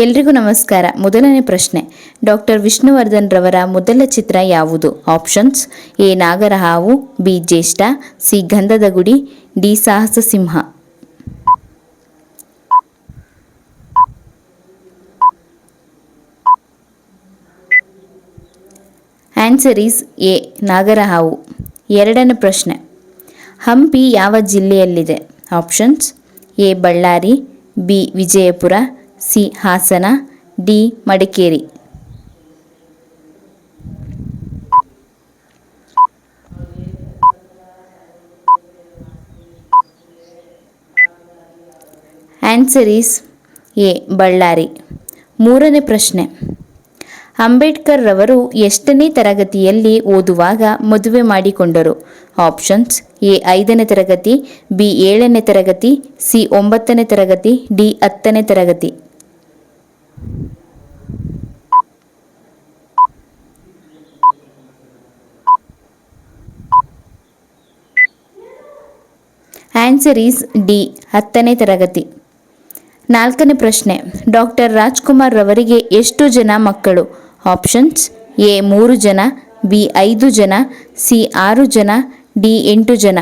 ಎಲ್ರಿಗೂ ನಮಸ್ಕಾರ. ಮೊದಲನೇ ಪ್ರಶ್ನೆ, ಡಾಕ್ಟರ್ ವಿಷ್ಣುವರ್ಧನ್ ರವರ ಮೊದಲ ಚಿತ್ರ ಯಾವುದು? Options: A Nagarahavu, B Jyeshta, C Gandhada Gudi, D Sahasa Simha. Answer is A Nagarahavu. ಎರಡನೇ ಪ್ರಶ್ನೆ, ಹಂಪಿ ಯಾವ ಜಿಲ್ಲೆಯಲ್ಲಿದೆ? Options: A Ballari, B Vijayapura, C Hassan, D Madikeri. Answer is A Ballari. ಮೂರನೇ ಪ್ರಶ್ನೆ, ಅಂಬೇಡ್ಕರ್ ರವರು ಎಷ್ಟನೇ ತರಗತಿಯಲ್ಲಿ ಓದುವಾಗ ಮದುವೆ ಮಾಡಿಕೊಂಡರು? ಆಪ್ಷನ್ಸ್: ಎ 5ನೇ ತರಗತಿ, ಬಿ 7ನೇ ತರಗತಿ, ಸಿ 9ನೇ ತರಗತಿ, ಡಿ 10ನೇ ತರಗತಿ. ಆನ್ಸರ್ ಈಸ್ ಡಿ 10ನೇ ತರಗತಿ. ನಾಲ್ಕನೇ ಪ್ರಶ್ನೆ, ಡಾಕ್ಟರ್ ರಾಜ್ಕುಮಾರ್ ರವರಿಗೆ ಎಷ್ಟು ಜನ ಮಕ್ಕಳು? ಆಪ್ಷನ್ಸ್: ಎ 3 ಜನ, ಬಿ 5 ಜನ, ಸಿ 6 ಜನ, ಡಿ 8 ಜನ.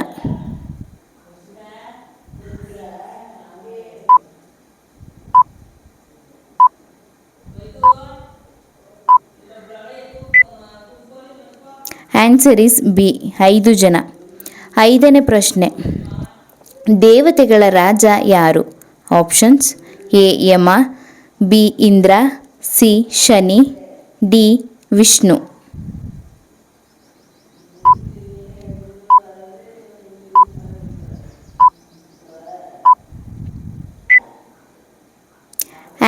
ಆನ್ಸರ್ ಈಸ್ ಬಿ 5 ಜನ. ಐದನೇ ಪ್ರಶ್ನೆ, ದೇವತೆಗಳ ರಾಜ ಯಾರು? Options: A Yama, B Indra, C Shani, D Vishnu.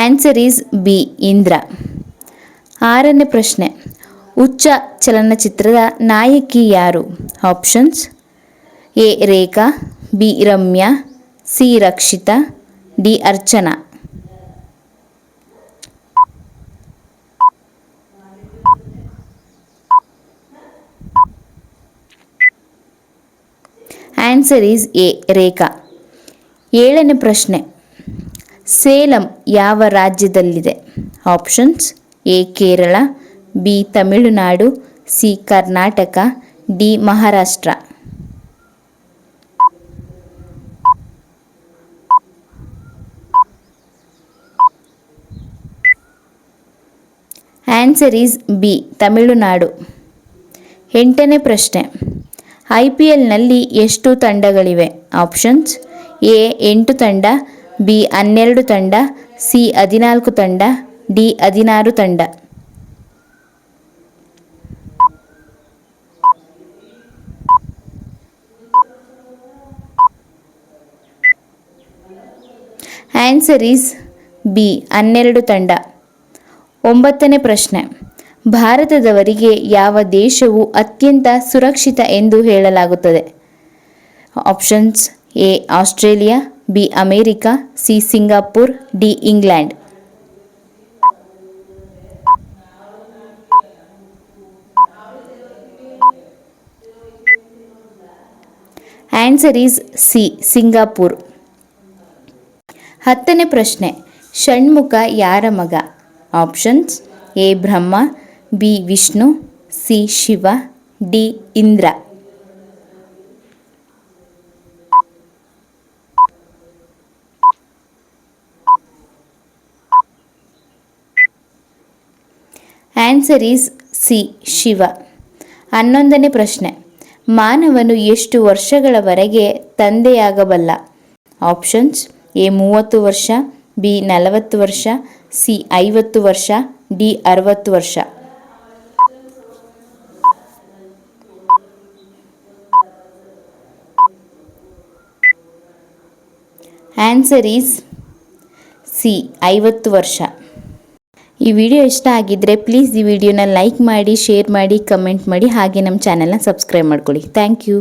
Answer is B Indra. ಆರನೇ ಪ್ರಶ್ನೆ, ಹುಚ್ಚ ಚಲನಚಿತ್ರದ ನಾಯಕಿ ಯಾರು? Options: A Rekha, B Ramya, C Rakshita, D Archana. Answer is A Rekha. ಏಳನೇ ಪ್ರಶ್ನೆ, ಸೇಲಂ ಯಾವ ರಾಜ್ಯದಲ್ಲಿದೆ? Options: A Kerala, B Tamil Nadu, C Karnataka, D Maharashtra. Answer is B Tamil Nadu. ಎಂಟನೇ ಪ್ರಶ್ನೆ, IPLನಲ್ಲಿ ಎಷ್ಟು ತಂಡಗಳಿವೆ? ಆಪ್ಷನ್ಸ್: ಎ 8 ತಂಡ, ಬಿ 12 ತಂಡ, ಸಿ 14 ತಂಡ, ಡಿ 16 ತಂಡ. ಆನ್ಸರ್ ಈಸ್ ಬಿ 12 ತಂಡ. ಒಂಬತ್ತನೇ ಪ್ರಶ್ನೆ, ಭಾರತದವರಿಗೆ ಯಾವ ದೇಶವು ಅತ್ಯಂತ ಸುರಕ್ಷಿತ ಎಂದು ಹೇಳಲಾಗುತ್ತದೆ? Options: A Australia, B America, C Singapore, D England. Answer is C Singapore. ಹತ್ತನೇ ಪ್ರಶ್ನೆ, ಷಣ್ಮುಖ ಯಾರ ಮಗ? Options: A Brahma, B Vishnu, C Shiva, D Indra. Answer is C Shiva. 11ನೇ ಪ್ರಶ್ನೆ, ಮಾನವನು ಎಷ್ಟು ವರ್ಷಗಳವರೆಗೆ ತಂದೆಯಾಗಬಲ್ಲ? ಆಪ್ಷನ್ಸ್: ಎ 30 ವರ್ಷ, ಬಿ 40 ವರ್ಷ, ಸಿ 50 ವರ್ಷ, ಡಿ 60 ವರ್ಷ. ಆನ್ಸರ್ ಈಸ್ ಸಿ 50 ವರ್ಷ. ಈ ವಿಡಿಯೋ ಇಷ್ಟ ಆಗಿದ್ದರೆ ಪ್ಲೀಸ್ ಈ ವಿಡಿಯೋನ ಲೈಕ್ ಮಾಡಿ, ಶೇರ್ ಮಾಡಿ, ಕಮೆಂಟ್ ಮಾಡಿ, ಹಾಗೆ ನಮ್ಮ ಚಾನೆಲ್ನ ಸಬ್ಸ್ಕ್ರೈಬ್ ಮಾಡ್ಕೊಳ್ಳಿ. Thank you.